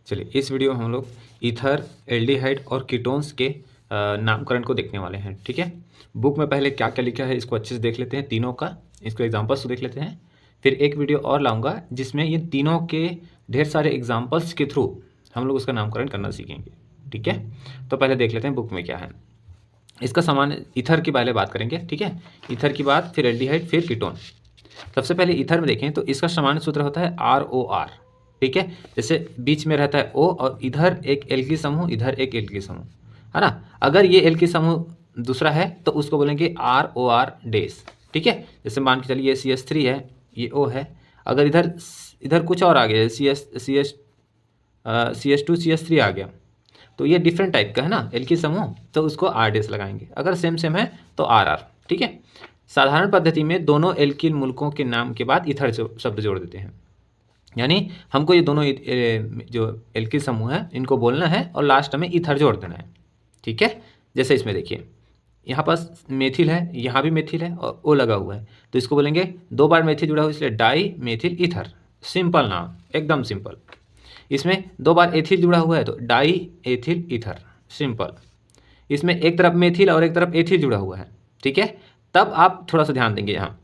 चलिए इस वीडियो में हम लोग ईथर, एल्डिहाइड और कीटोन्स के नामकरण को देखने वाले हैं। ठीक है, बुक में पहले क्या क्या लिखा है इसको अच्छे से देख लेते हैं, तीनों का इसको एग्जांपल्स को देख लेते हैं। फिर एक वीडियो और लाऊंगा जिसमें ये तीनों के ढेर सारे एग्जांपल्स के थ्रू हम लोग उसका नामकरण करना सीखेंगे। ठीक है, तो पहले देख लेते हैं बुक में क्या है। इसका सामान्य ईथर की पहले बात करेंगे। ठीक है, ईथर की बात, फिर एल्डिहाइड, फिर कीटोन। सबसे पहले ईथर में देखें तो इसका सामान्य सूत्र होता है ROR। ठीक है, जैसे बीच में रहता है O और इधर एक एल्किल समूह, इधर एक एल्किल समूह, है ना। अगर ये एल्किल समूह दूसरा है तो उसको बोलेंगे ROR डैश। ठीक है, जैसे मान के चलिए CH3 है, ये O है। अगर इधर इधर कुछ और आ गया, CH2 CH3 आ गया, तो ये डिफरेंट टाइप का है ना एल्किल समूह, तो उसको R डैश लगाएंगे। अगर सेम सेम है तो RR। ठीक है, साधारण पद्धति में दोनों एल्किल मूलकों के नाम के बाद ईथर शब्द जोड़ देते हैं। यानी हमको ये दोनों जो एल्किल समूह है इनको बोलना है और लास्ट में ईथर जोड़ देना है। ठीक है, जैसे इसमें देखिए यहाँ पास मेथिल है, यहाँ भी मेथिल है और O लगा हुआ है, तो इसको बोलेंगे, दो बार मेथिल जुड़ा हुआ इसलिए डाई मेथिल ईथर। सिंपल नाम, एकदम सिंपल। इसमें दो बार एथिल जुड़ा हुआ है तो डाई एथिल ईथर, सिंपल। इसमें एक तरफ मेथिल और एक तरफ एथिल जुड़ा हुआ है। ठीक है, तब आप थोड़ा सा ध्यान देंगे यहाँ।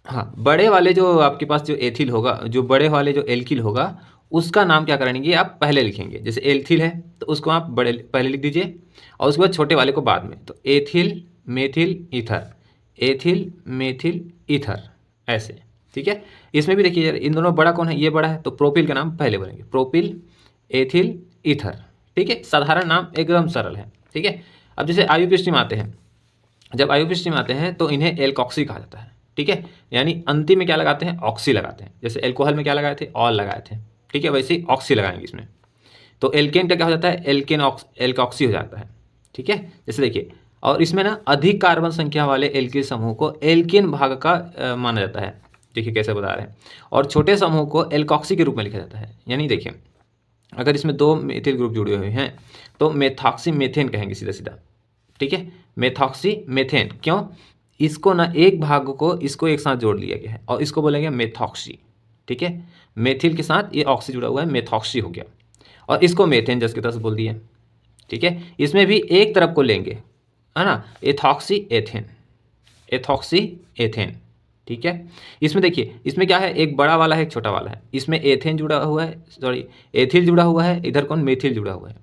हाँ, बड़े वाले जो आपके पास जो एथिल होगा, जो बड़े वाले जो एल्किल होगा, उसका नाम क्या करेंगे आप पहले लिखेंगे। जैसे एल्थिल है तो उसको आप बड़े पहले लिख दीजिए और उसके बाद छोटे वाले को बाद में। तो ethyl methyl ether, ethyl methyl ether, ऐसे। ठीक है, इसमें भी देखिए इन दोनों बड़ा कौन है, ये बड़ा है तो प्रोपिल का नाम पहले बोलेंगे, प्रोपिल एथिल ईथर। ठीक है, साधारण नाम एकदम सरल है। ठीक है, अब जैसे आयुपृष्टि में आते हैं, जब आयुपृष्टि में आते हैं तो इन्हें एल्कॉक्सी कहा जाता है। ठीक है, यानी अंतिम में क्या लगाते हैं, ऑक्सी लगाते हैं। जैसे एल्कोहल में क्या लगाए थे, ऑल लगाए थे। ठीक है, वैसे ही ऑक्सी लगाएंगे इसमें, तो एल्केन का क्या हो जाता है, एल्कॉक्सी हो जाता है। ठीक है, जैसे देखिए, और इसमें ना अधिक कार्बन संख्या वाले एल्किल समूह को एल्केन भाग का माना जाता है। देखिए कैसे बता रहे हैं, और छोटे समूह को एल्कॉक्सी के रूप में लिखा जाता है। यानी देखिए अगर इसमें दो मेथिल ग्रुप जुड़े हुए हैं तो मेथॉक्सी मेथेन कहेंगे सीधा सीधा। ठीक है, मेथॉक्सी मेथेन, क्यों, इसको ना एक भाग को इसको एक साथ जोड़ लिया गया है और इसको बोलेंगे मेथॉक्सी। ठीक है, मेथिल के साथ ये ऑक्सी जुड़ा हुआ है, मेथॉक्सी हो गया, और इसको मेथेन जैसे तरह से बोल दिए। ठीक है, इसमें भी एक तरफ को लेंगे, है ना, एथॉक्सी एथेन, एथॉक्सी एथेन। ठीक है, इसमें देखिए इसमें क्या है, एक बड़ा वाला है एक छोटा वाला है। इसमें एथेन जुड़ा हुआ है, सॉरी एथिल जुड़ा हुआ है, इधर कौन, मेथिल जुड़ा हुआ है।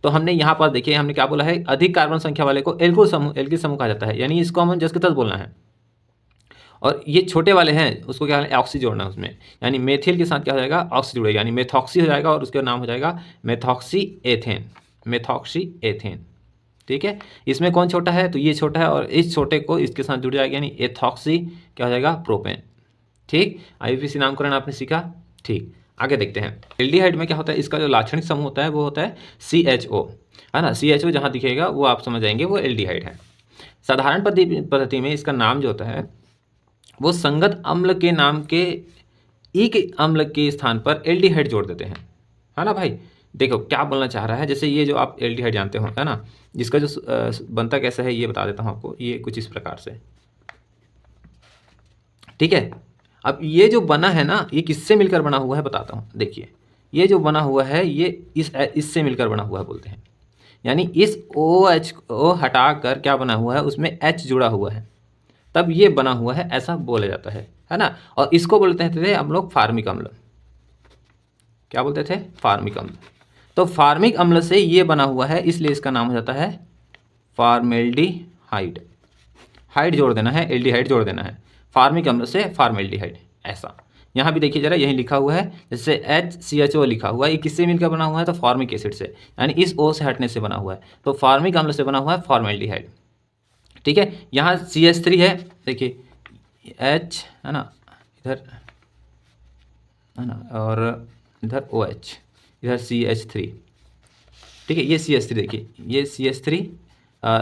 तो हमने यहाँ पर देखिए हमने क्या बोला है, अधिक कार्बन संख्या वाले को एल्किल समूह कहा जाता है, यानी इसको हमें जस के तस बोलना है। और ये छोटे वाले हैं उसको क्या है, ऑक्सी जोड़ना है उसमें, यानी मेथिल के साथ क्या हो जाएगा, ऑक्सी जुड़ेगा, यानी मेथॉक्सी हो जाएगा और उसका नाम हो जाएगा मेथॉक्सी एथेन, मेथॉक्सी एथेन। ठीक है, इसमें कौन छोटा है, तो ये छोटा है और इस छोटे को इसके साथ जुड़ जाएगा, यानी एथॉक्सी क्या हो जाएगा, प्रोपेन। ठीक, आईयूपीएसी नामकरण आपने सीखा। ठीक, आगे देखते हैं। एल्डिहाइड में क्या होता है, इसका जो लाक्षणिक समूह होता है वो होता है CHO, है ना। CHO जहाँ दिखेगा वो आप समझ जाएंगे वो एल्डिहाइड है। साधारण पद्धति में इसका नाम जो होता है वो संगत अम्ल के नाम के एक अम्ल के स्थान पर एल्डिहाइड जोड़ देते हैं, है ना भाई। देखो क्या बोलना चाह रहा है, जैसे ये जो आप एल्डिहाइड जानते हो, है ना, जिसका जो बनता कैसा है ये बता देता हूँ आपको, ये कुछ इस प्रकार से। ठीक है, अब ये जो बना है ना, ये किससे मिलकर बना हुआ है बताता हूँ। देखिए ये जो बना हुआ है ये इससे मिलकर बना हुआ है बोलते हैं, यानी इस OH को हटा कर क्या बना हुआ है, उसमें H जुड़ा हुआ है, तब ये बना हुआ है, ऐसा बोला जाता है ना। और इसको बोलते थे हम लोग फार्मिक अम्ल। क्या बोलते थे, फार्मिक अम्ल। तो फार्मिक अम्ल से ये बना हुआ है इसलिए इसका नाम हो जाता है फॉर्मेल्डिहाइड। हाइड जोड़ देना है, एल्डिहाइड जोड़ देना है, फार्मिक अम्ल से फॉर्मेल्डिहाइड, ऐसा। यहाँ भी देखिए जरा, यही लिखा हुआ है, जैसे HCHO लिखा हुआ है, ये किससे मिलकर बना हुआ है, तो फॉर्मिक एसिड से, यानी इस O से हटने से बना हुआ है, तो फार्मिक अम्ल से बना हुआ है फॉर्मेल्डिहाइड। ठीक है, यहाँ CH3 है, देखिए H है ना, इधर है ना, और इधर OH, इधर CH3। ठीक है, ये CH3 देखिए, ये CH3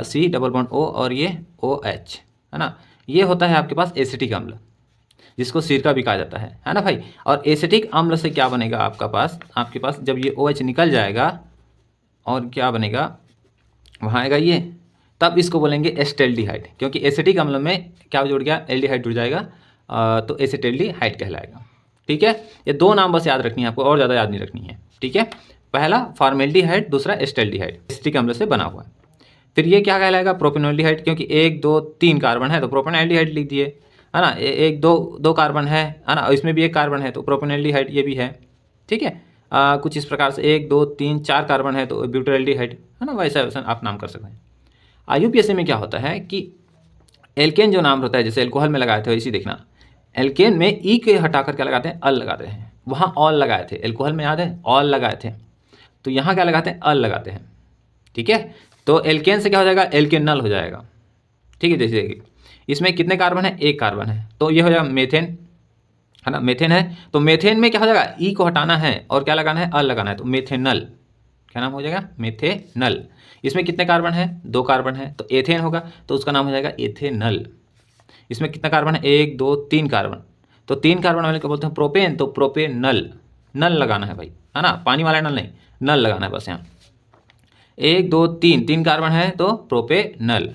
C double bond O और ये OH, है ना। ये होता है आपके पास एसिटिक अम्ल, जिसको सिरका भी कहा जाता है ना भाई। और एसिटिक अम्ल से क्या बनेगा आपके पास जब ये OH निकल जाएगा और क्या बनेगा, वहाँ आएगा ये, तब इसको बोलेंगे एस्टेल्डिहाइड, क्योंकि एसिटिक अम्ल में क्या जुड़ गया, एल्डिहाइड जुड़ जाएगा, तो एसिटेल्डिहाइड कहलाएगा। ठीक है, ये 2 नाम बस याद रखनी है आपको, और ज़्यादा याद नहीं रखनी है। ठीक है, पहला फॉर्मेल्डिहाइड, दूसरा एस्टेल्डिहाइड, एसिटिक अम्ल से बना हुआ है। फिर ये क्या कहलाएगा, प्रोपेनॉल्डिहाइड, क्योंकि 1 2 3 कार्बन है तो प्रोपेनॉल्डिहाइड लिख दिए, है ना। 1 2 कार्बन है ना, इसमें भी 1 कार्बन है तो प्रोपेनॉल्डिहाइड ये भी है। ठीक है, कुछ इस प्रकार से 1 2 3 4 कार्बन है तो ब्यूटाल्डिहाइड, है ना। वैसा वैसा आप नाम कर सकते हैं। IUPAC में क्या होता है कि एल्केन जो नाम होता है, जैसे एल्कोहल में लगाए थे वैसे देखना, एल्केन में ई के हटाकर क्या लगाते हैं, अल लगाते हैं। वहाँ ऑल लगाए थे, एल्कोहल में याद है ऑल लगाए थे, तो यहाँ क्या लगाते हैं, अल लगाते हैं। ठीक है, तो एल्केन से क्या हो जाएगा, एल्केनल हो जाएगा। ठीक है, जैसे देखिए इसमें कितने कार्बन है, 1 कार्बन है, तो ये हो जाएगा मेथेन, है ना। मेथेन है तो मेथेन में क्या हो जाएगा, ई को हटाना है और क्या लगाना है, अल लगाना है, तो मेथेनल, क्या नाम हो जाएगा, मेथेनल। इसमें कितने कार्बन है, 2 कार्बन है, तो एथेन होगा तो उसका नाम हो जाएगा एथेनल। इसमें कितना कार्बन है, 1 2 3 कार्बन, तो 3 कार्बन वाले को बोलते हैं प्रोपेन, तो प्रोपेनल, नल लगाना है भाई, है ना, पानी वाला नल नहीं, नल लगाना है बस यहाँ। 1 2 3 3 कार्बन है तो प्रोपेनल,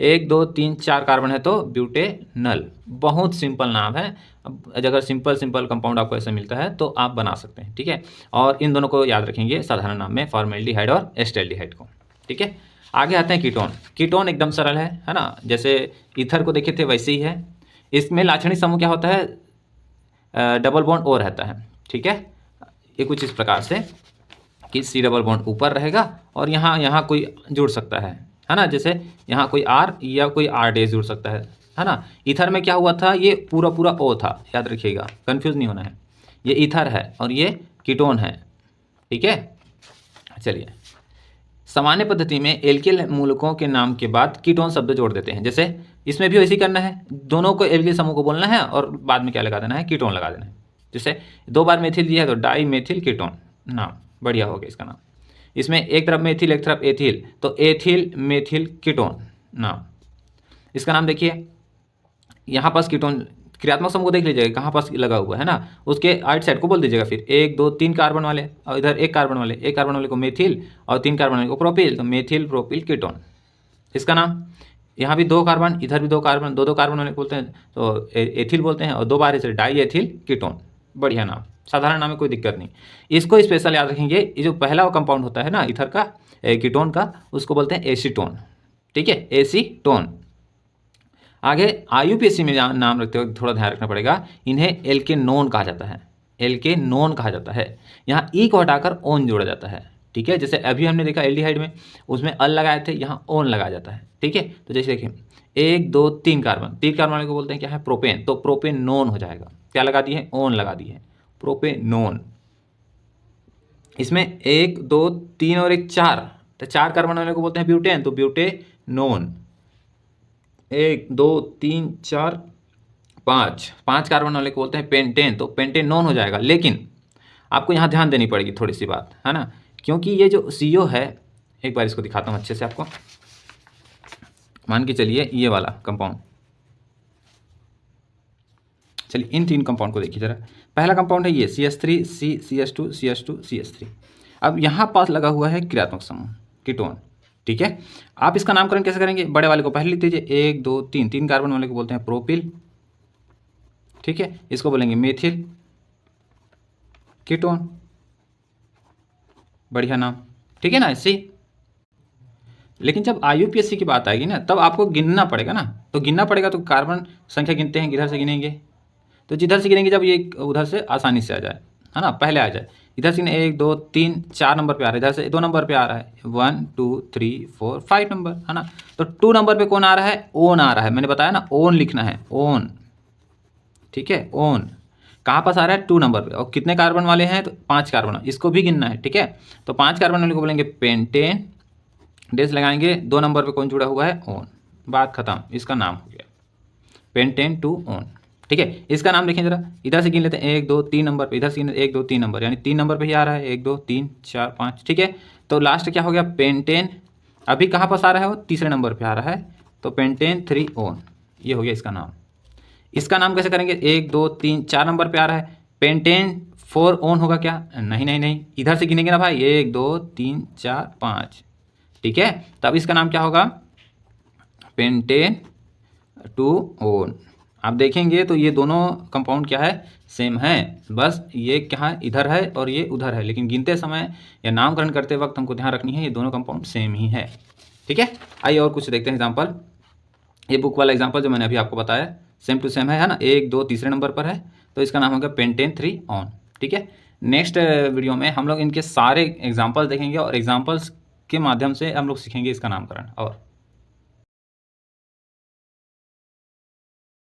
1 2 3 4 कार्बन है तो ब्यूटेनल। बहुत सिंपल नाम है। अब अगर सिंपल कंपाउंड आपको ऐसा मिलता है तो आप बना सकते हैं। ठीक है, और इन दोनों को याद रखेंगे साधारण नाम में, फॉर्मेल्डिहाइड और एस्टेल्डिहाइड को। ठीक है, आगे आते हैं कीटोन। कीटोन एकदम सरल है ना, जैसे ईथर को देखे थे वैसे ही है। इसमें लाक्षणिक समूह क्या होता है, डबल बॉन्ड ओ रहता है। ठीक है, ये कुछ इस प्रकार से कि C डबल बॉन्ड ऊपर रहेगा और यहाँ कोई जुड़ सकता है ना, जैसे यहाँ कोई R या कोई R डे जुड़ सकता है ना। ईथर में क्या हुआ था, ये पूरा O था, याद रखिएगा, कंफ्यूज नहीं होना है। ये ईथर है और ये कीटोन है। ठीक है, चलिए, सामान्य पद्धति में एल्किल मूलकों के नाम के बाद कीटोन शब्द जोड़ देते हैं, जैसे इसमें भी वैसे ही करना है, दोनों को एल्किल समूह को बोलना है और बाद में क्या लगा देना है, कीटोन लगा देना है। जैसे 2 बार मेथिल दिया है तो डाई मेथिल कीटोन, नाम बढ़िया हो गया इसका नाम। इसमें एक तरफ मेथिल एक तरफ एथिल, तो एथिल मेथिल कीटोन नाम। इसका नाम देखिए, यहाँ पास कीटोन क्रियात्मक समूह को देख लीजिएगा कहाँ पास लगा हुआ है ना, उसके राइट साइड को बोल दीजिएगा। फिर 1 2 3 कार्बन वाले और इधर 1 कार्बन वाले, 1 कार्बन वाले को मेथिल और 3 कार्बन वाले को प्रोपिल, तो मेथिल प्रोपिल कीटोन इसका नाम। यहाँ भी 2 कार्बन, इधर भी 2 कार्बन, 2 कार्बन वाले बोलते हैं तो एथिल बोलते हैं, और 2 बार इसे डाई एथिल कीटोन। बढ़िया नाम, साधारण नाम में कोई दिक्कत नहीं। इसको स्पेशल याद रखेंगे, ये जो पहला कंपाउंड होता है ना ईथर का, कीटोन का, उसको बोलते हैं एसीटोन। ठीक है, एसीटोन। आगे IUPAC में नाम रखते हुए थोड़ा ध्यान रखना पड़ेगा, इन्हें एल्केनोन कहा जाता है, एल्केनोन कहा जाता है। यहाँ ई को हटाकर ओन जोड़ा जाता है। ठीक है, जैसे अभी हमने देखा एल्डिहाइड में, उसमें अल लगाए थे, यहाँ ओन लगाया जाता है। ठीक है, तो जैसे देखिए 1 2 3 कार्बन, 3 कार्बन वाले को बोलते हैं क्या है, प्रोपेन, तो प्रोपेनोन हो जाएगा। क्या लगा दी है, ओन लगा दी है, प्रोपेनोन। इसमें 1 2 3 और 1 4, तो 4 कार्बन वाले को बोलते हैं ब्यूटेन, तो ब्यूटेनोन। 1 2 3 4 5 कार्बन वाले को बोलते हैं पेंटेन, तो पेंटेनोन हो जाएगा। लेकिन आपको यहाँ ध्यान देनी पड़ेगी थोड़ी सी बात, है ना, क्योंकि ये जो CO है, एक बार इसको दिखाता हूँ अच्छे से आपको। मान के चलिए ये वाला कंपाउंड, चलिए इन 3 कंपाउंड को देखिए जरा। पहला कंपाउंड है ये CH3 CH2 CH2 CH3। अब यहाँ पास लगा हुआ है क्रियात्मक समूह कीटोन। ठीक है, आप इसका नामकरण कैसे करेंगे, बड़े वाले को पहले लिख दीजिए, 1 2 3, 3 कार्बन वाले को बोलते हैं प्रोपिल। ठीक है, इसको बोलेंगे मेथिल कीटोन, बढ़िया नाम। ठीक है ना, ऐसे। लेकिन जब IUPAC की बात आएगी ना, तब आपको गिनना पड़ेगा ना, तो गिनना पड़ेगा तो कार्बन संख्या गिनते हैं, किधर से गिनेंगे, तो जिधर से गिनेंगे जब ये उधर से आसानी से आ जाए, है ना, पहले आ जाए। इधर से 1 2 3 4 नंबर पे आ रहा है, इधर से 2 नंबर पे आ रहा है, 1 2 3 4 5 नंबर, है ना। तो 2 नंबर पे कौन आ रहा है, ओन आ रहा है, मैंने बताया ना, ओन लिखना है, ओन। ठीक है, ओन कहाँ पास आ रहा है, 2 नंबर पे, और कितने कार्बन वाले हैं, तो 5 कार्बन, इसको भी गिनना है। ठीक है, तो 5 कार्बन वाले को बोलेंगे पेंटेन, डेस लगाएंगे, 2 नंबर पे कौन जुड़ा हुआ है, ओन, बात खत्म, इसका नाम हो गया पेंटेन टू ओन। ठीक है, इसका नाम देखें जरा, इधर से गिन लेते हैं 1 2 3 नंबर पे, इधर से गिन 1 2 3 नंबर, यानी 3 नंबर पे ही आ रहा है, 1 2 3 4 5। ठीक है, तो लास्ट क्या हो गया, पेंटेन। अभी कहाँ पास आ रहा है, वो तीसरे नंबर पे आ रहा है, तो पेंटेन 3 ओन, ये हो गया इसका नाम। इसका नाम कैसे करेंगे, 1 2 3 4 नंबर पे आ रहा है, पेंटेन 4 ओन होगा क्या, नहीं नहीं नहीं, इधर से गिनेंगे ना भाई, 1 2 3 4 5। ठीक है, तब इसका नाम क्या होगा, पेंटेन 2 ओन। आप देखेंगे तो ये दोनों कंपाउंड क्या है, सेम है, बस ये क्या है, इधर है और ये उधर है, लेकिन गिनते समय या नामकरण करते वक्त हमको ध्यान रखनी है ये दोनों कंपाउंड सेम ही है। ठीक है, आइए और कुछ देखते हैं एग्जाम्पल। ये बुक वाला एग्जाम्पल जो मैंने अभी आपको बताया सेम टू सेम है ना, 1 2 तीसरे नंबर पर है, तो इसका नाम होगा पेंटेन 3 ऑन। ठीक है, नेक्स्ट वीडियो में हम लोग इनके सारे एग्जाम्पल्स देखेंगे और एग्जाम्पल्स के माध्यम से हम लोग सीखेंगे इसका नामकरण। और